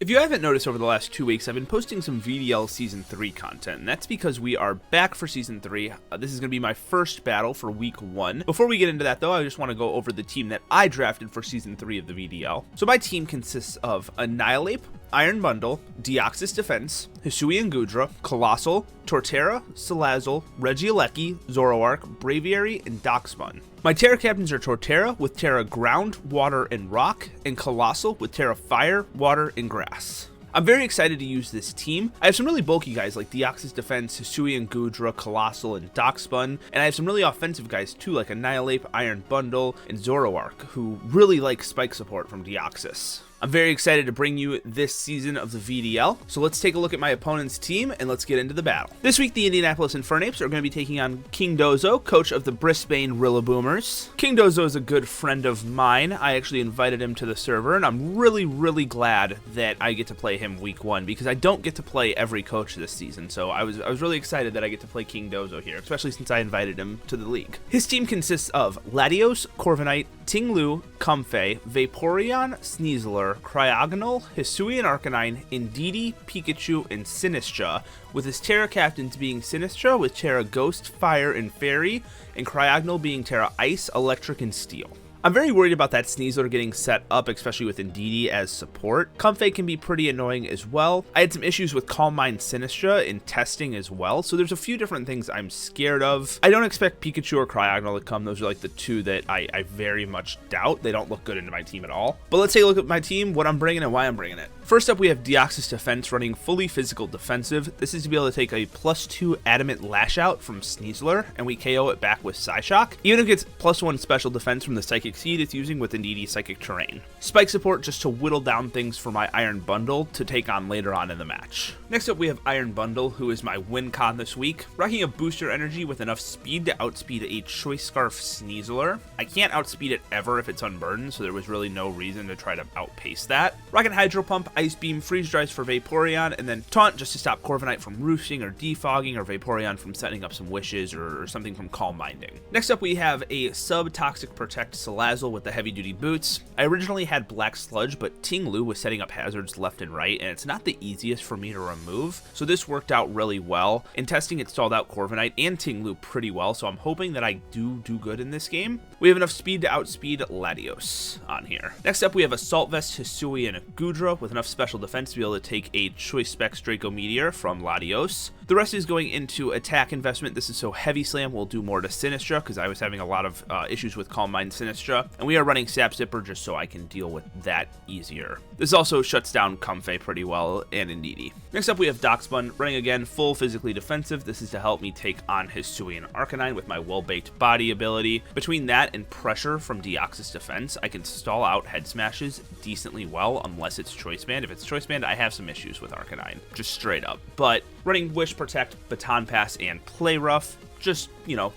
If you haven't noticed over the last 2 weeks, I've been posting some VDL Season 3 content, and that's because we are back for Season 3. This is going to be my first battle for Week 1. Before we get into that, though, I just want to go over the team that I drafted for Season 3 of the VDL. So my team consists of Annihilate, Iron Bundle, Deoxys Defense, Hisuian Gudra, Colossal, Torterra, Salazzle, Regieleki, Zoroark, Braviary, and Darkspawn. My Terra captains are Torterra with Terra Ground, Water, and Rock, and Colossal with Terra Fire, Water, and Grass. I'm very excited to use this team. I have some really bulky guys like Deoxys Defense, Hisuian Gudra, Colossal, and Darkspawn, and I have some really offensive guys too like Annihilate, Iron Bundle, and Zoroark, who really like spike support from Deoxys. I'm very excited to bring you this season of the VDL, so let's take a look at my opponent's team and let's get into the battle. This week, the Indianapolis Infernapes are going to be taking on KingDozo, coach of the Brisbane Rillaboomers. KingDozo is a good friend of mine. I actually invited him to the server, and I'm really glad that I get to play him week 1 because I don't get to play every coach this season, so I was really excited that I get to play KingDozo here, especially since I invited him to the league. His team consists of Latios, Corviknight, Ting-Lu, Comfey, Vaporeon, Sneasler, Cryogonal, Hisuian Arcanine, Indeedee, Pikachu, and Sinistcha, with his Terra captains being Sinistcha with Terra Ghost, Fire, and Fairy, and Cryogonal being Terra Ice, Electric, and Steel. I'm very worried about that Sneasler getting set up, especially with Indeedee as support. Comfey can be pretty annoying as well. I had some issues with Calm Mind Sinistcha in testing as well, so there's a few different things I'm scared of. I don't expect Pikachu or Cryogonal to come. Those are like the two that I very much doubt. They don't look good into my team at all. But let's take a look at my team, what I'm bringing and why I'm bringing it. First up, we have Deoxys Defense running fully physical defensive. This is to be able to take a +2 Adamant Lash Out from Sneasler, and we KO it back with Psyshock. Even if it gets +1 special defense from the Psychic Seed it's using with Indeedee Psychic Terrain. Spike support just to whittle down things for my Iron Bundle to take on later on in the match. Next up, we have Iron Bundle, who is my win con this week, rocking a booster energy with enough speed to outspeed a Choice Scarf Sneasler. I can't outspeed it ever if it's unburdened, so there was really no reason to try to outpace that. Rocking Hydro Pump, Ice Beam, Freeze Dries for Vaporeon, and then Taunt just to stop Corviknight from roosting or defogging, or Vaporeon from setting up some wishes or something from Calm Minding. Next up, we have a Sub-Toxic Protect Salazzle with the Heavy Duty Boots. I originally had Black Sludge, but Ting-Lu was setting up hazards left and right, and it's not the easiest for me to remove, so this worked out really well. In testing, it stalled out Corviknight and Ting-Lu pretty well, so I'm hoping that I do good in this game. We have enough speed to outspeed Latios on here. Next up, we have Assault Vest Hisuian Gudra with enough special defense to be able to take a Choice Specs Draco Meteor from Latios. The rest is going into attack investment. This is so Heavy Slam will do more to Sinistcha because I was having a lot of issues with Calm Mind Sinistcha, and we are running Sap Zipper just so I can deal with that easier. This also shuts down Comfey pretty well and Indeedee. Next up, we have Darkspawn running again full physically defensive. This is to help me take on Hisuian Arcanine with my Well-Baked Body ability. Between that and pressure from Deoxys Defense, I can stall out Head Smashes decently well unless it's Choice Band. If it's Choice Band, I have some issues with Arcanine, just straight up. But running Wish, Protect, Baton Pass, and Play Rough, just,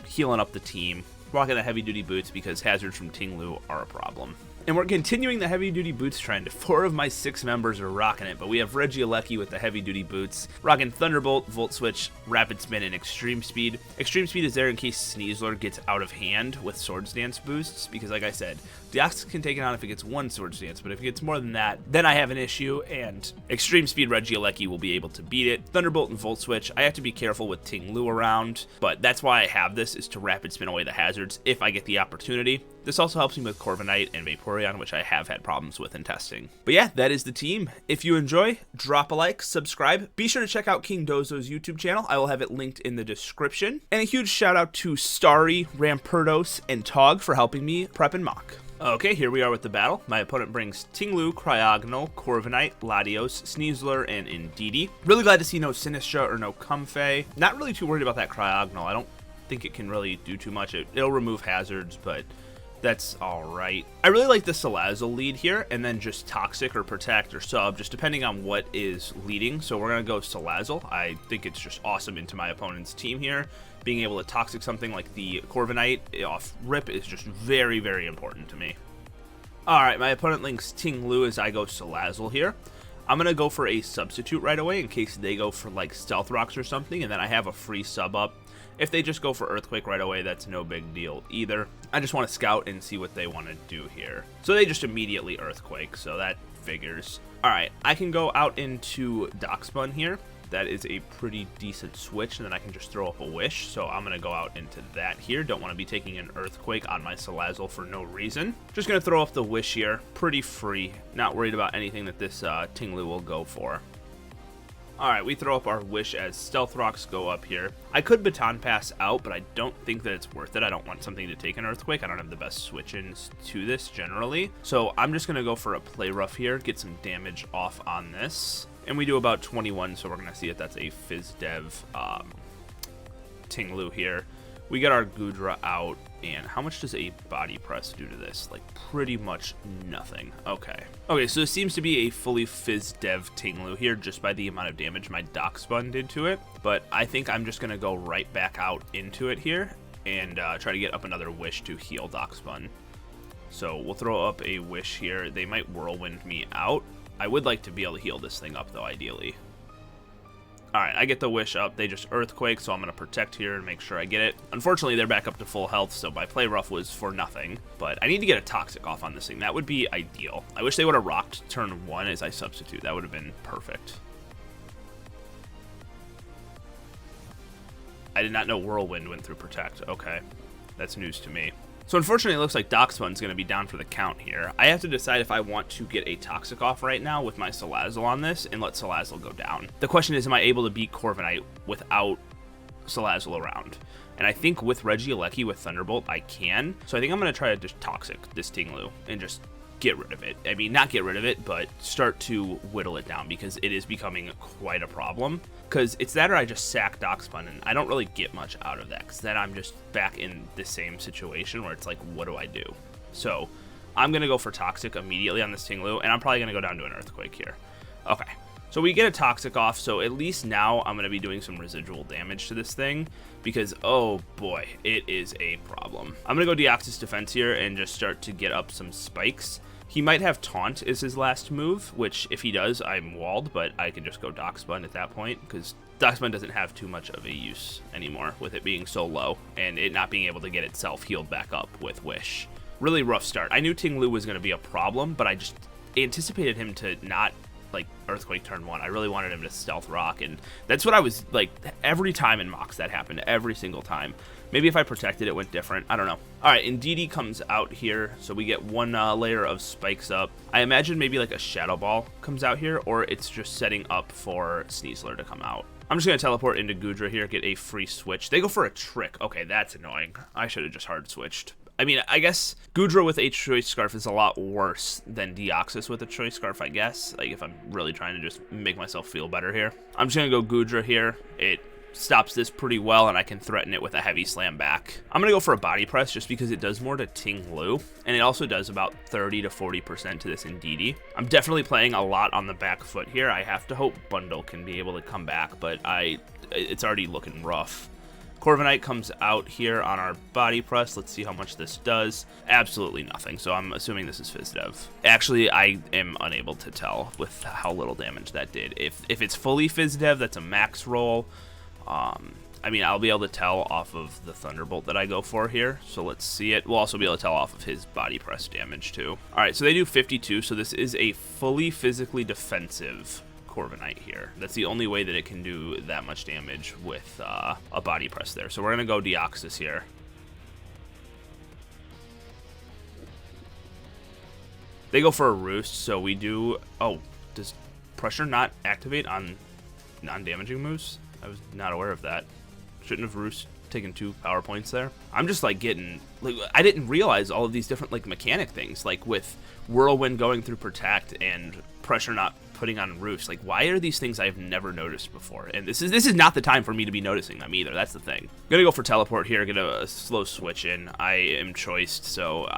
healing up the team. Rocking the Heavy Duty Boots because hazards from Ting-Lu are a problem. And we're continuing the Heavy Duty Boots trend. 4 of my 6 members are rocking it, but we have Regieleki with the Heavy Duty Boots, rocking Thunderbolt, Volt Switch, Rapid Spin, and Extreme Speed. Extreme Speed is there in case Sneasler gets out of hand with Swords Dance boosts, because like I said, Deoxys can take it on if it gets 1 Swords Dance, but if it gets more than that, then I have an issue, and Extreme Speed Regieleki will be able to beat it. Thunderbolt and Volt Switch, I have to be careful with Ting-Lu around, but that's why I have this, is to Rapid Spin away the hazards if I get the opportunity. This also helps me with Corviknight and Vaporeon, which I have had problems with in testing. But yeah, that is the team. If you enjoy, drop a like, subscribe. Be sure to check out KingDozo's YouTube channel. I will have it linked in the description. And a huge shout out to Starry, Ramperdos, and Tog for helping me prep and mock. Okay, here we are with the battle. My opponent brings Ting-Lu, Cryogonal, Corviknight, Latios, Sneasler, and Indeedee. Really glad to see no Sinistcha or no Comfey. Not really too worried about that Cryogonal. I don't think it can really do too much. It'll remove hazards, but that's alright. I really like the Salazzle lead here, and then just Toxic or Protect or Sub, just depending on what is leading. So we're going to go Salazzle. I think it's just awesome into my opponent's team here. Being able to Toxic something like the Corviknight off rip is just very important to me. Alright, my opponent links Ting-Lu as I go Salazzle here. I'm going to go for a substitute right away in case they go for like Stealth Rocks or something, and then I have a free sub up. If they just go for Earthquake right away, that's no big deal either. I just want to scout and see what they want to do here. So they just immediately Earthquake, so that figures. Alright, I can go out into Dockspun here. That is a pretty decent switch, and then I can just throw up a Wish, so I'm going to go out into that here. Don't want to be taking an Earthquake on my Salazzle for no reason. Just going to throw up the Wish here. Pretty free. Not worried about anything that this Tinglu will go for. Alright, we throw up our Wish as Stealth Rocks go up here. I could Baton Pass out, but I don't think that it's worth it. I don't want something to take an Earthquake. I don't have the best switch-ins to this generally. So I'm just going to go for a Play Rough here, get some damage off on this. And we do about 21, so we're going to see if that's a Fizz Dev Tinglu here. We get our Goodra out, and how much does a Body Press do to this? Like, pretty much nothing. Okay. Okay, so this seems to be a fully Fizz Dev Tinglu here, just by the amount of damage my Dockspun did to it. But I think I'm just going to go right back out into it here, and try to get up another Wish to heal Dockspun. So we'll throw up a Wish here. They might Whirlwind me out. I would like to be able to heal this thing up, though, ideally. Alright, I get the Wish up. They just Earthquake, so I'm going to Protect here and make sure I get it. Unfortunately, they're back up to full health, so my Play Rough was for nothing. But I need to get a Toxic off on this thing. That would be ideal. I wish they would have rocked turn 1 as I substitute. That would have been perfect. I did not know Whirlwind went through Protect. Okay, that's news to me. So unfortunately, it looks like Dockspun's going to be down for the count here. I have to decide if I want to get a Toxic off right now with my Salazzle on this and let Salazzle go down. The question is, am I able to beat Corviknight without Salazzle around? And I think with Regieleki with Thunderbolt, I can. So I think I'm going to try to just Toxic this Tinglu and just get rid of it. I mean, not get rid of it, but start to whittle it down because it is becoming quite a problem. Because it's that or I just sack Dockspun, and I don't really get much out of that, because then I'm just back in the same situation where it's like, what do I do? So I'm going to go for Toxic immediately on this Tinglu, and I'm probably going to go down to an Earthquake here. Okay, so we get a Toxic off, so at least now I'm going to be doing some residual damage to this thing, because, oh boy, it is a problem. I'm going to go Deoxys Defense here and just start to get up some spikes. He might have Taunt as his last move, which if he does, I'm walled, but I can just go Dockspun at that point, because Dockspun doesn't have too much of a use anymore with it being so low, and it not being able to get itself healed back up with Wish. Really rough start. I knew Tinglu was going to be a problem, but I just anticipated him to not, like, Earthquake turn 1. I really wanted him to Stealth Rock, and that's what I was, like, every time in mocks that happened, every single time. Maybe if I protected it went different. I don't know. Alright, Indeedee comes out here, so we get one layer of spikes up. I imagine maybe like a Shadow Ball comes out here, or it's just setting up for Sneasler to come out. I'm just going to teleport into Goodra here, get a free switch. They go for a Trick. Okay, that's annoying. I should have just hard switched. I mean, I guess Goodra with a Choice Scarf is a lot worse than Deoxys with a Choice Scarf, I guess. Like, if I'm really trying to just make myself feel better here. I'm just going to go Goodra here. It stops this pretty well, and I can threaten it with a Heavy Slam back. I'm going to go for a Body Press just because it does more to Tinglu, and it also does about 30 to 40% to this Indeedee. I'm definitely playing a lot on the back foot here. I have to hope Bundle can be able to come back, but it's already looking rough. Corviknight comes out here on our Body Press. Let's see how much this does. Absolutely nothing, so I'm assuming this is Fizz Dev. Actually, I am unable to tell with how little damage that did. If it's fully Fizz Dev, that's a max roll. I mean, I'll be able to tell off of the Thunderbolt that I go for here, so let's see it. We'll also be able to tell off of his Body Press damage, too. Alright, so they do 52, so this is a fully physically defensive Corviknight here. That's the only way that it can do that much damage with a Body Press there. So we're going to go Deoxys here. They go for a Roost, so we do... Oh, does Pressure not activate on non-damaging moves? I was not aware of that. Shouldn't have Roost taken 2 power points there. I'm just like getting, like, I didn't realize all of these different like mechanic things, like with Whirlwind going through Protect and Pressure not putting on Roost. Like, why are these things I've never noticed before? And this is not the time for me to be noticing them either. That's the thing. I'm gonna go for Teleport here, get a slow switch in. I am choiced, so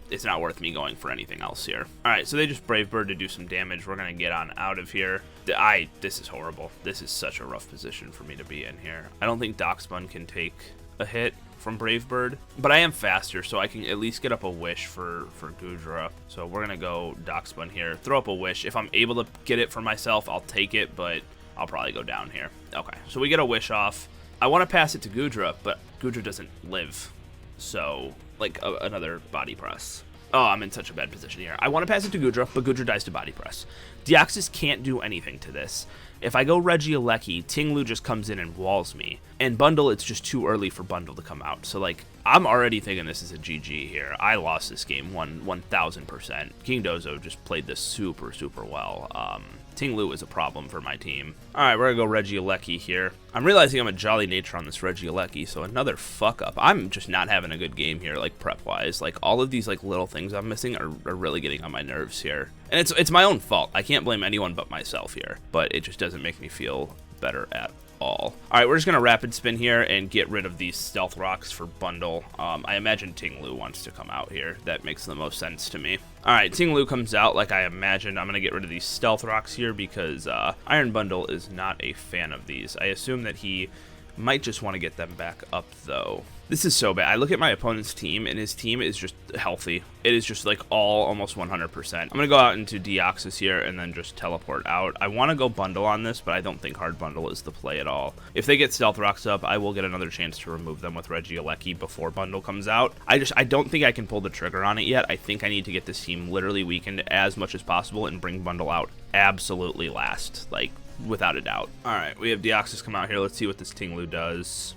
it's not worth me going for anything else here. All right, so they just Brave Bird to do some damage. We're gonna get on out of here. This is horrible. This is such a rough position for me to be in here. I don't think Dockspun can take a hit from Brave Bird, but I am faster, so I can at least get up a Wish for Goodra. So we're gonna go Dockspun here, throw up a Wish. If I'm able to get it for myself, I'll take it, but I'll probably go down here. Okay, so we get a Wish off. I want to pass it to Goodra, but Goodra doesn't live, so like another Body Press. Oh, I'm in such a bad position here. I want to pass it to Goodra, but Goodra dies to body press. Deoxys can't do anything to this. If I go Regieleki, Ting-Lu just comes in and walls me. And Bundle, it's just too early for Bundle to come out. So, like, I'm already thinking this is a GG here. I lost this game 1,000%. KingDozo just played this super, super well. Ting-Lu is a problem for my team. All right, we're going to go Regieleki here. I'm realizing I'm a Jolly Nature on this Regieleki, so another fuck up. I'm just not having a good game here, like, prep-wise. Like, all of these, like, little things I'm missing are really getting on my nerves here. And it's my own fault. I can't blame anyone but myself here, but it just doesn't make me feel better at all. All right, we're just going to rapid spin here and get rid of these stealth rocks for Bundle. I imagine Ting-Lu wants to come out here. That makes the most sense to me. All right, Ting-Lu comes out like I imagined. I'm going to get rid of these stealth rocks here because Iron Bundle is not a fan of these. I assume that he might just want to get them back up, though. This is so bad. I look at my opponent's team, and his team is just healthy. It is just, like, all almost 100%. I'm going to go out into Deoxys here and then just teleport out. I want to go Bundle on this, but I don't think Hard Bundle is the play at all. If they get Stealth Rocks up, I will get another chance to remove them with Regieleki before Bundle comes out. I don't think I can pull the trigger on it yet. I think I need to get this team literally weakened as much as possible and bring Bundle out absolutely last, like, without a doubt. All right, we have Deoxys come out here. Let's see what this Ting-Lu does.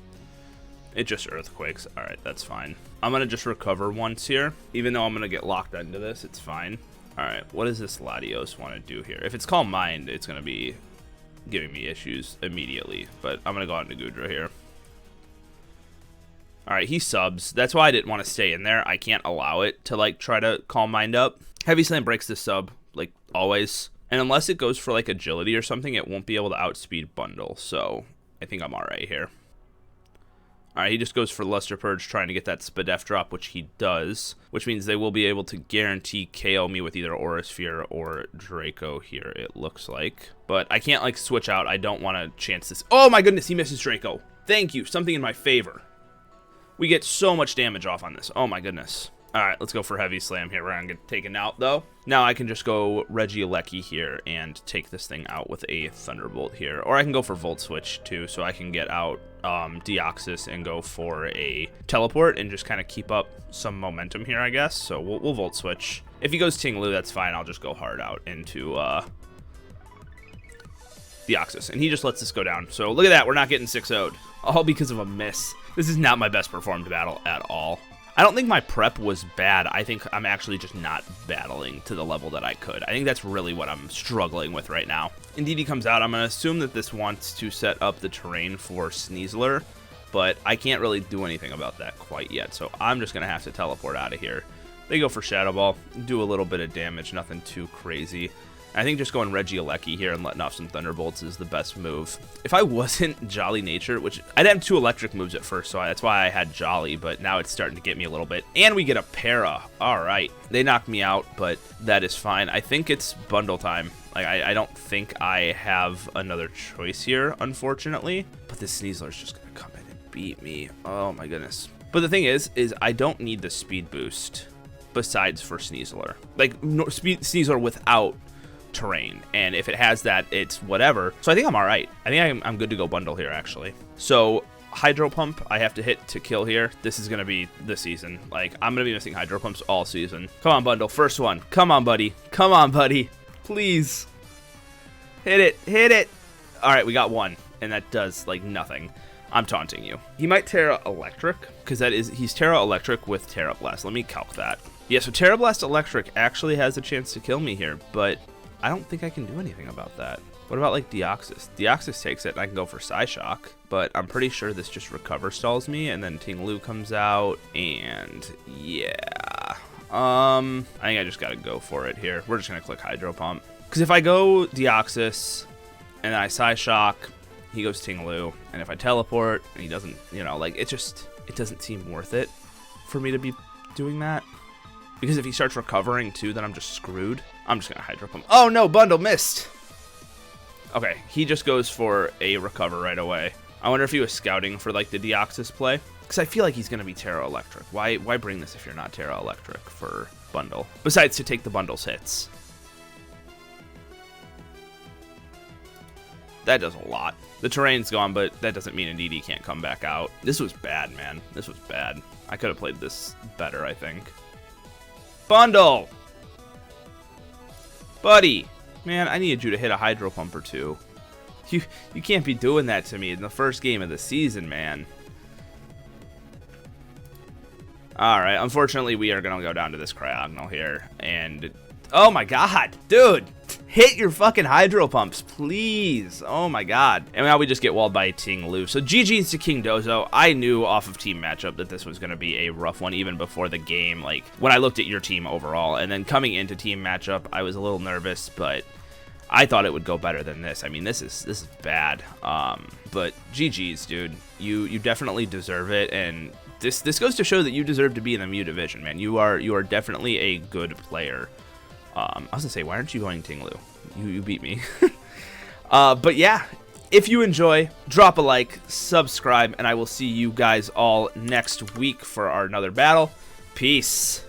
It just earthquakes. All right, that's fine. I'm going to just recover once here. Even though I'm going to get locked into this, it's fine. All right, what does this Latios want to do here? If it's Calm Mind, it's going to be giving me issues immediately. But I'm going to go out into Goodra here. All right, he subs. That's why I didn't want to stay in there. I can't allow it to, like, try to Calm Mind up. Heavy Slam breaks the sub, like, always. And unless it goes for, like, agility or something, it won't be able to outspeed Bundle. So I think I'm all right here. All right, he just goes for Luster Purge, trying to get that Spadef drop, which he does, which means they will be able to guarantee KO me with either Aura Sphere or Draco here, it looks like. But I can't, like, switch out. I don't want to chance this. Oh, my goodness, he misses Draco. Thank you. Something in my favor. We get so much damage off on this. Oh, my goodness. All right, let's go for Heavy Slam here. We're going to get taken out, though. Now I can just go Regieleki here and take this thing out with a Thunderbolt here. Or I can go for Volt Switch, too, so I can get out Deoxys and go for a Teleport and just kind of keep up some momentum here, I guess. So we'll Volt Switch. If he goes Ting-Lu, that's fine. I'll just go hard out into Deoxys. And he just lets this go down. So look at that. We're not getting 6-0'd. All because of a miss. This is not my best performed battle at all. I don't think my prep was bad. I think I'm actually just not battling to the level that I could. I think that's really what I'm struggling with right now. Indeed, he comes out. I'm going to assume that this wants to set up the terrain for Sneasler, but I can't really do anything about that quite yet, so I'm just going to have to teleport out of here. They go for Shadow Ball, do a little bit of damage, nothing too crazy. I think just going Regieleki here and letting off some Thunderbolts is the best move. If I wasn't Jolly Nature, which I'd have 2 electric moves at first, so that's why I had Jolly, but now it's starting to get me a little bit. And we get a Para. All right. They knocked me out, but that is fine. I think it's Bundle time. Like, I don't think I have another choice here, unfortunately. But this Sneasler's just going to come in and beat me. Oh, my goodness. But the thing is I don't need the speed boost besides for Sneasler. Like, Sneasler without terrain, and if it has that, it's whatever. So I think I'm all right. I think I'm good to go Bundle here, actually. So Hydro Pump I have to hit to kill here. This is gonna be the season. Like, I'm gonna be missing Hydro Pumps all season. Come on, Bundle, first one. Come on, buddy. Come on, buddy. Please hit it. Hit it. All right, we got one, and that does like nothing. I'm taunting you. He might Terra Electric, because he's Terra Electric with Terra Blast. Let me calc that. Yeah, so Terra Blast Electric actually has a chance to kill me here, but I don't think I can do anything about that. What about, like, Deoxys? Deoxys takes it, and I can go for Psyshock, but I'm pretty sure this just recover stalls me, and then Ting-Lu comes out, and yeah. I think I just gotta go for it here. We're just gonna click Hydro Pump. Because if I go Deoxys, and then I Psyshock, he goes Ting-Lu, and if I teleport, and he doesn't, you know, like, it doesn't seem worth it for me to be doing that. Because if he starts recovering too, then I'm just screwed. I'm just going to Hydro Pump. Oh no, Bundle missed. Okay, he just goes for a recover right away. I wonder if he was scouting for like the Deoxys play. Because I feel like he's going to be Terra Electric. Why bring this if you're not Terra Electric for Bundle? Besides to take the Bundle's hits. That does a lot. The terrain's gone, but that doesn't mean Indeed he can't come back out. This was bad, man. This was bad. I could have played this better, I think. Bundle! Buddy! Man, I needed you to hit a hydro pump or two. You can't be doing that to me in the first game of the season, man. Alright, unfortunately we are going to go down to this Cryogonal here. And, oh my god, dude! Hit your fucking hydro pumps, please. Oh my god. And now we just get walled by Ting Lu. So GG's to KingDozo. I knew off of team matchup that this was going to be a rough one even before the game. Like, when I looked at your team overall. And then coming into team matchup, I was a little nervous, but I thought it would go better than this. I mean, this is bad. But GG's, dude. You definitely deserve it. And this goes to show that you deserve to be in the Mew division, man. You are definitely a good player. I was gonna say, why aren't you going Ting Lu? You beat me. But yeah, if you enjoy, drop a like, subscribe, and I will see you guys all next week for our another battle. Peace.